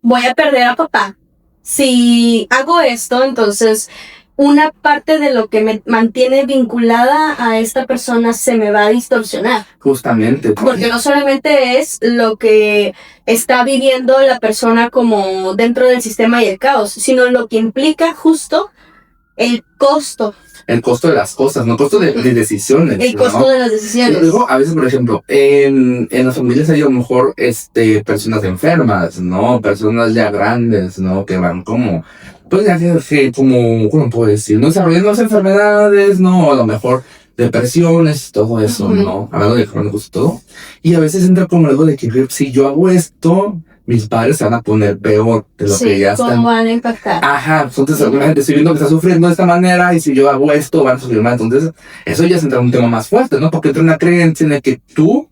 A: voy a perder a papá. Si hago esto, entonces una parte de lo que me mantiene vinculada a esta persona se me va a distorsionar.
B: Justamente.
A: Porque no solamente es lo que está viviendo la persona como dentro del sistema y el caos, sino lo que implica justo el costo.
B: El costo de las cosas, no el costo de decisiones.
A: El costo de las decisiones.
B: Y luego, a veces, por ejemplo, en las familias hay a lo mejor personas enfermas, ¿no? Personas ya grandes, ¿no? Que van como, pues ya que como, ¿cómo puedo decir? No desarrollando las enfermedades, ¿no? O a lo mejor depresiones, todo eso, ¿no? Hablando de crónicos y todo. Y a veces entra como algo de que si yo hago esto, mis padres se van a poner peor de lo que ya están.
A: ¿Cómo van a impactar?
B: Ajá, entonces alguna gente estoy viendo que está sufriendo de esta manera y si yo hago esto van a sufrir más. Entonces eso ya es entrar en un tema más fuerte, ¿no? Porque entra una creencia en la que tú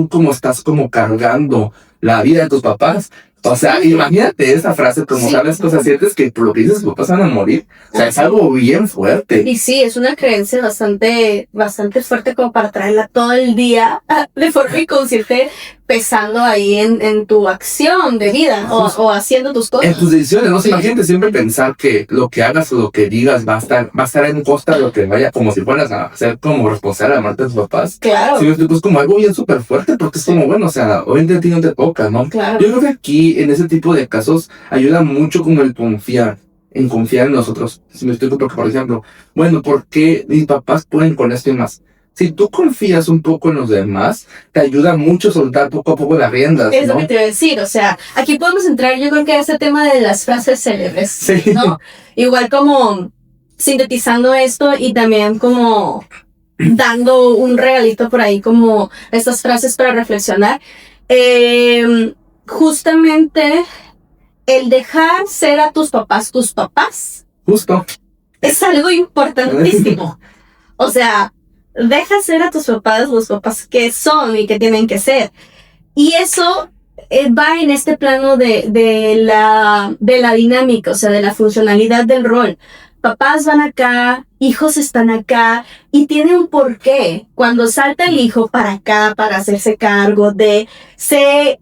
B: como estás como cargando la vida de tus papás. O sea, imagínate esa frase, como sabes, cosas sientes que por lo que dices tus papás van a morir. O sea, es algo bien fuerte.
A: Y sí, es una creencia bastante fuerte como para traerla todo el día de forma inconsciente, pesando ahí en tu acción de vida o haciendo tus cosas.
B: En tus decisiones, no sé, imagínate siempre pensar que lo que hagas o lo que digas va a estar en costa de lo que vaya, como si fueras a ser como responsable de la muerte de tus papás.
A: Claro.
B: Sí, es como algo bien súper fuerte porque es como, bueno, o sea, hoy en día a ti no te toca, ¿no?
A: Claro.
B: Yo creo que aquí, en ese tipo de casos, ayuda mucho como el confiar en nosotros. Si me explico, porque, por ejemplo, bueno, ¿por qué mis papás pueden con esto y más? Si tú confías un poco en los demás, te ayuda mucho a soltar poco a poco las riendas,
A: Es
B: ¿no?
A: lo que te iba a decir, o sea, aquí podemos entrar, yo creo que a ese tema de las frases célebres,
B: Sí.
A: ¿no? Igual como sintetizando esto y también como dando un regalito por ahí, como estas frases para reflexionar. Justamente el dejar ser a tus papás.
B: Justo.
A: Es algo importantísimo. O sea, deja ser a tus papás los papás que son y que tienen que ser. Y eso va en este plano de la dinámica, o sea, de la funcionalidad del rol. Papás van acá, hijos están acá, y tiene un porqué. Cuando salta el hijo para acá, para hacerse cargo se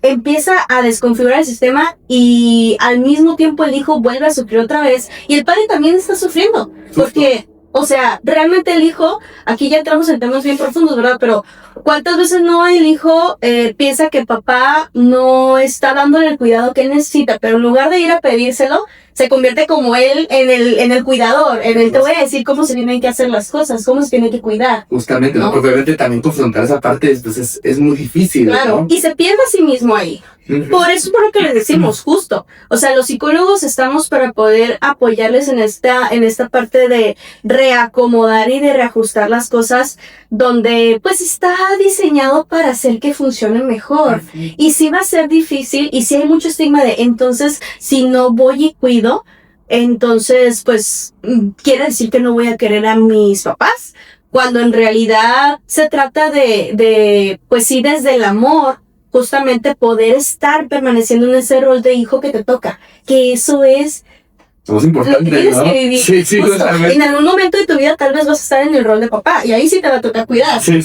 A: empieza a desconfigurar el sistema y al mismo tiempo el hijo vuelve a sufrir otra vez y el padre también está sufriendo. Porque, o sea, realmente el hijo, aquí ya entramos en temas bien profundos, ¿verdad? Pero ¿cuántas veces no el hijo piensa que papá no está dándole el cuidado que él necesita? Pero en lugar de ir a pedírselo, se convierte como él en el cuidador, en el te voy a decir cómo se tienen que hacer las cosas, cómo se tienen que cuidar.
B: Justamente, ¿no? Porque obviamente también confrontar esa parte pues es muy difícil,
A: claro,
B: ¿no?
A: Y se pierde a sí mismo ahí. Por eso es por lo que les decimos, justo. O sea, los psicólogos estamos para poder apoyarles en esta parte de reacomodar y de reajustar las cosas donde pues está diseñado para hacer que funcione mejor. Y sí va a ser difícil y sí hay mucho estigma de entonces si no voy y cuido, entonces pues quiere decir que no voy a querer a mis papás. Cuando en realidad se trata de pues sí, desde el amor, justamente poder estar permaneciendo en ese rol de hijo que te toca, que eso es
B: importante,
A: lo que tienes
B: ¿no?
A: que vivir.
B: Sí, justamente.
A: En algún momento de tu vida tal vez vas a estar en el rol de papá y ahí sí te va a tocar cuidar.
B: Sí,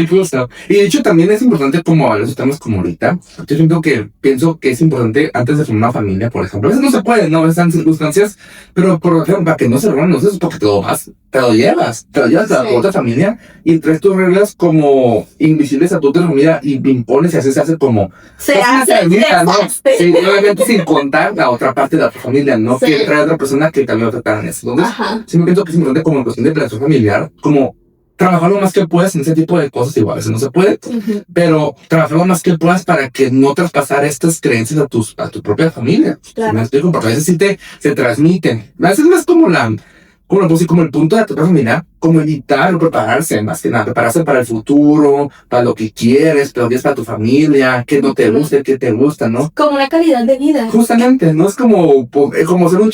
B: justo. Y de hecho también es importante como hablar de esos temas como ahorita. Yo pienso que es importante antes de formar una familia, por ejemplo. A veces no se puede, ¿no? A veces hay circunstancias, pero por ejemplo, para que no se rompan los dedos, porque te lo llevas a otra familia y traes tus reglas como invisibles a tu otra familia y impones y así se hace como...
A: Se hace,
B: ¿no? Sí, obviamente sin contar la otra parte de la familia, ¿no?
A: Sí.
B: Que trae a otra persona que también va a tratar en eso. Entonces, sí me pienso que es importante como en cuestión de planeación familiar, como trabajar lo más que puedas en ese tipo de cosas, igual a veces no se puede, pero trabajar lo más que puedas para que no traspasar estas creencias a tu propia familia.
A: Claro.
B: ¿Sí me explico? Porque a veces sí se transmiten. A veces no es como como el punto de tu propia familia, como evitar o prepararse, más que nada, prepararse para el futuro, para lo que quieres, pero que es para tu familia, que no te guste, que te gusta, ¿no?
A: Como una calidad de vida.
B: Justamente, no es como hacer un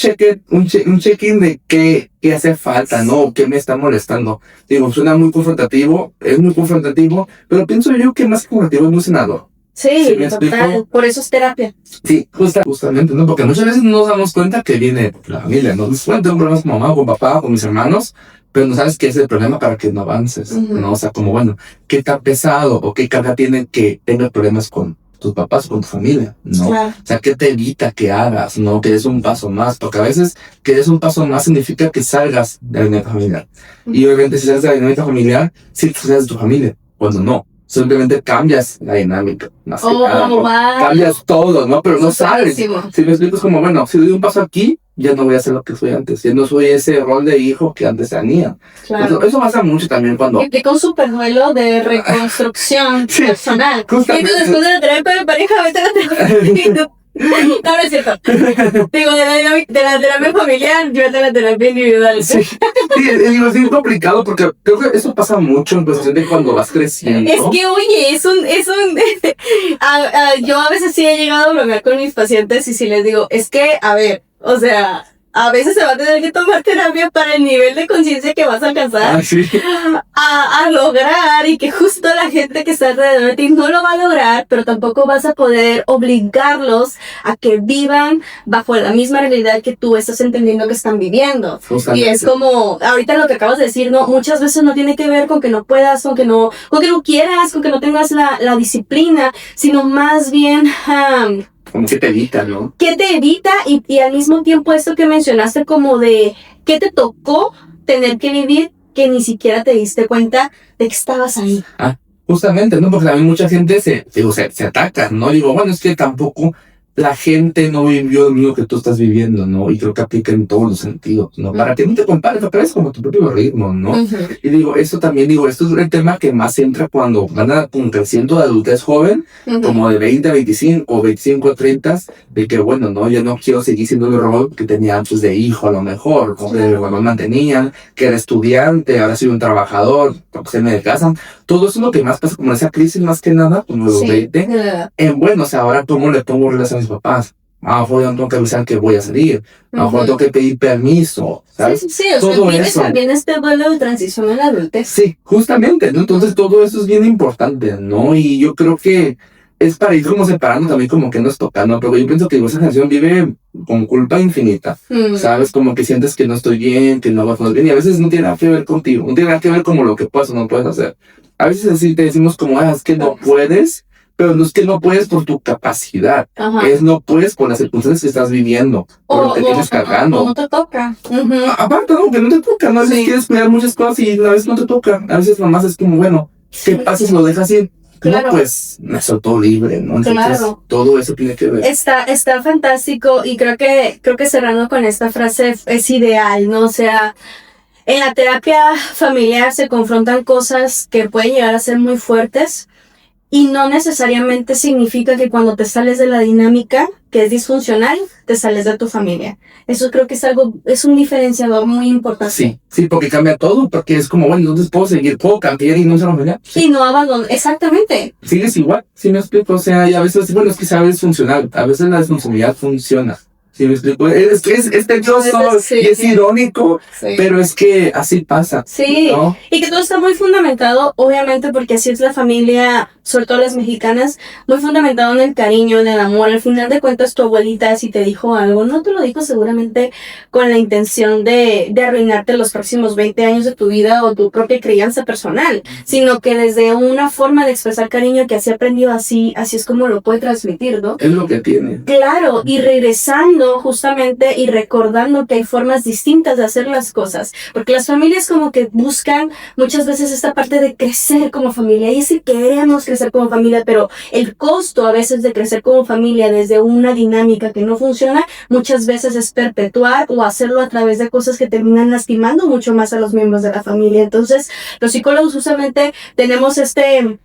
B: check-in de qué hace falta, ¿no? ¿Qué me está molestando? Digo, suena muy confrontativo, es muy confrontativo, pero pienso yo que más que confrontativo es muy sanador.
A: Sí, total. Por eso es terapia.
B: Sí, justamente, ¿no? Porque muchas veces no nos damos cuenta que viene la familia, ¿no? Bueno, tengo problemas con mamá, con papá, con mis hermanos, pero no sabes qué es el problema para que no avances, ¿no? O sea, como, bueno, ¿qué tan pesado o qué carga tiene que tengas problemas con tus papás o con tu familia, ¿no?
A: Claro.
B: O sea, ¿qué te evita que hagas, no? Que des un paso más, porque a veces que des un paso más significa que salgas de la dinámica familiar. Y obviamente si sales de la dinámica familiar, sí sales de tu familia, cuando no. Simplemente cambias la dinámica. Más que nada, ¿no? Cambias todo, ¿no? Pero no sales. Si me explico, es como, bueno, si doy un paso aquí, ya no voy a hacer lo que soy antes. Ya no soy ese rol de hijo que antes tenía.
A: Claro.
B: Eso pasa mucho también cuando...
A: Implica un super duelo de reconstrucción personal.
B: Justamente.
A: Y tú después de la terapia de pareja, vete a la terapia. No, no es cierto. Digo, de la terapia familiar, yo de la terapia individual.
B: Sí, digo, sí, es complicado porque creo que eso pasa mucho en cuestión de cuando vas creciendo.
A: Es que, oye, yo a veces sí he llegado a bromear con mis pacientes y sí les digo, es que, a ver, o sea, a veces se va a tener que tomar terapia para el nivel de conciencia que vas a alcanzar a lograr, y que justo la gente que está alrededor de ti no lo va a lograr, pero tampoco vas a poder obligarlos a que vivan bajo la misma realidad que tú estás entendiendo que están viviendo. Y es como, ahorita lo que acabas de decir, no, muchas veces no tiene que ver con que no puedas, con que no quieras, con que no tengas la disciplina, sino más bien...
B: como que te evita, ¿no?
A: ¿Qué te evita? Y al mismo tiempo esto que mencionaste como de ¿qué te tocó tener que vivir que ni siquiera te diste cuenta de que estabas ahí?
B: Justamente, ¿no? Porque también mucha gente se ataca, ¿no? Digo, bueno, es que tampoco la gente no vivió lo mismo que tú estás viviendo, ¿no? Y creo que aplica en todos los sentidos, ¿no? Para que no te compares, porque es como tu propio ritmo, ¿no? Y digo, esto es el tema que más entra cuando van creciendo de adultez joven, como de 20 a 25 o 25 a 30, de que, bueno, no, yo no quiero seguir siendo el rol que tenía antes de hijo, a lo mejor, como que me mantenían, que era estudiante, ahora soy un trabajador, porque se me casan. Todo eso es lo que más pasa, como esa crisis más que nada, como los 20. Bueno, o sea, ahora cómo le pongo relación a mis papás. A lo mejor yo no tengo que avisar que voy a salir. A lo mejor tengo que pedir permiso, ¿sabes?
A: Sí, o sea, tienes también este duelo de transición en la adultez.
B: Sí, justamente, ¿no? Entonces todo eso es bien importante, ¿no? Y yo creo que es para ir como separando también como que nos toca, ¿no? Pero yo pienso que esa generación vive con culpa infinita, ¿sabes? Como que sientes que no estoy bien, que no vas bien, y a veces no tiene nada que ver contigo, no tiene nada que ver como lo que puedes o no puedes hacer. A veces así te decimos como, es que no puedes, pero no es que no puedes por tu capacidad, es no puedes por las circunstancias que estás viviendo, por lo que tienes cargando.
A: O no te toca.
B: Aparte, no, que no te toca, ¿no? A veces quieres cuidar muchas cosas y a veces no te toca. A veces nomás es como, bueno, ¿qué pasa si lo dejas ir?
A: Claro.
B: no, pues me soltó libre, ¿no? Entonces,
A: Claro.
B: todo eso tiene que ver.
A: Está fantástico y creo que cerrando con esta frase es ideal, ¿no? O sea, en la terapia familiar se confrontan cosas que pueden llegar a ser muy fuertes y no necesariamente significa que cuando te sales de la dinámica que es disfuncional, te sales de tu familia. Eso creo que es un diferenciador muy importante.
B: Sí, porque cambia todo, porque es como, bueno, entonces puedo cambiar y no ser familiar. Sí.
A: Y no abandonar, exactamente.
B: Sigues igual, ¿sí me explico? O sea, y a veces, bueno, es que sabes funcional, a veces la disfuncionalidad funciona. ¿Sí me explico? Es que es tedioso
A: Sí.
B: y es irónico,
A: Sí.
B: pero es que así pasa.
A: Sí,
B: ¿no?
A: y que todo está muy fundamentado, obviamente, porque así es la familia, sobre todo las mexicanas, muy fundamentado en el cariño, en el amor. Al final de cuentas, tu abuelita, si te dijo algo, no te lo dijo seguramente con la intención de arruinarte los próximos 20 años de tu vida o tu propia crianza personal, sino que desde una forma de expresar cariño que así aprendió, así es como lo puede transmitir, ¿no?
B: Es lo que tiene.
A: Claro, y regresando justamente y recordando que hay formas distintas de hacer las cosas, porque las familias como que buscan muchas veces esta parte de crecer como familia, y es que queremos crecer como familia, pero el costo a veces de crecer como familia desde una dinámica que no funciona, muchas veces es perpetuar o hacerlo a través de cosas que terminan lastimando mucho más a los miembros de la familia. Entonces, los psicólogos justamente tenemos este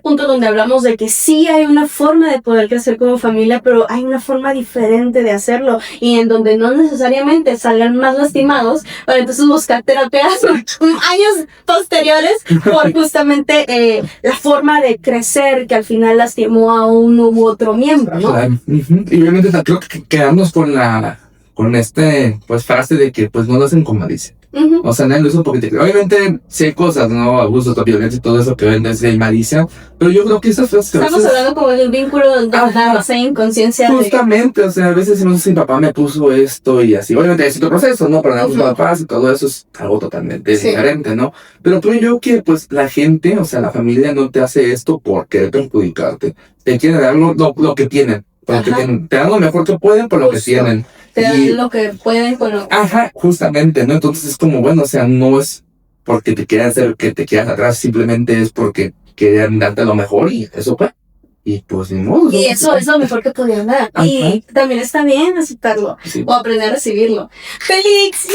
A: punto donde hablamos de que sí hay una forma de poder crecer como familia, pero hay una forma diferente de hacerlo y en donde no necesariamente salgan más lastimados para entonces buscar terapias años posteriores por justamente la forma de crecer que al final lastimó a uno u otro miembro, ¿no?
B: Claro. Y obviamente creo que quedarnos con pues frase de que pues no lo hacen como dice. O sea, nadie lo hizo porque obviamente sí hay cosas, ¿no? Abuso, violencia y todo eso que ven desde malicia, pero yo creo que esas frases
A: estamos hablando como de un vínculo de la base de inconsciencia.
B: Justamente, o sea, a veces no sé si mi papá me puso esto y así, obviamente es otro proceso, ¿no? Pero mis papás y todo eso es algo totalmente diferente, ¿no? Pero creo yo que pues la gente, o sea, la familia no te hace esto por querer perjudicarte, te quieren dar lo que tienen, te dan lo mejor que pueden por lo que tienen.
A: Te dan lo que pueden con lo que...
B: Ajá, justamente, ¿no? Entonces es como, bueno, o sea, no es porque te quieran hacer que te quedas atrás, simplemente es porque querían darte lo mejor y eso fue. Y pues ni modo.
A: Y eso es lo mejor que podían dar. Ajá. Y también está bien aceptarlo o aprender a recibirlo. ¡Félix!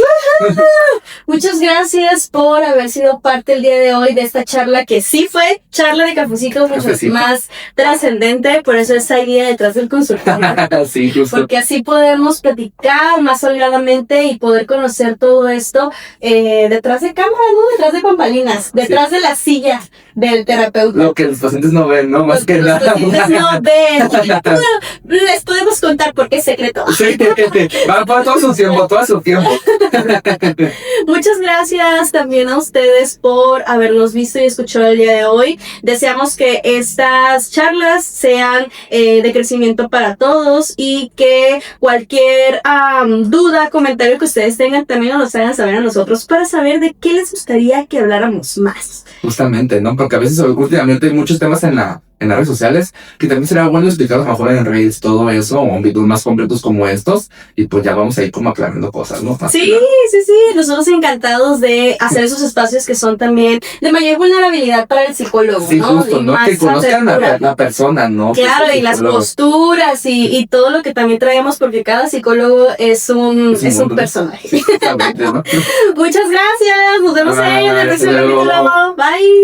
A: Muchas gracias por haber sido parte el día de hoy de esta charla que sí fue charla de cafecito mucho más trascendente. Por eso esa idea detrás del consultorio.
B: Sí, justo.
A: Porque así podemos platicar más holgadamente y poder conocer todo esto detrás de cámara, ¿no? Detrás de bambalinas, detrás de la silla del terapeuta.
B: Lo que los pacientes no ven, ¿no? Más que nada.
A: Los pacientes no ven. Les podemos contar porque es secreto.
B: Sí, va todo su tiempo.
A: Muchas gracias también a ustedes por habernos visto y escuchado el día de hoy. Deseamos que estas charlas sean de crecimiento para todos y que cualquier duda, comentario que ustedes tengan también nos hagan saber a nosotros para saber de qué les gustaría que habláramos más.
B: Justamente, ¿no? Porque a veces últimamente hay muchos temas en las redes sociales que también será bueno explicarlos mejor en redes, todo eso, o videos más completos como estos, y pues ya vamos a ir como aclarando cosas, ¿no?
A: Sí, nosotros encantados de hacer esos espacios que son también de mayor vulnerabilidad para el psicólogo,
B: sí,
A: ¿no?
B: Justo, ¿no? Que conozcan a la persona, ¿no?
A: Claro, y las posturas y todo lo que también traemos, porque cada psicólogo es un personaje.
B: Sí, ¿no?
A: Muchas gracias, nos vemos en el próximo capítulo. Bye.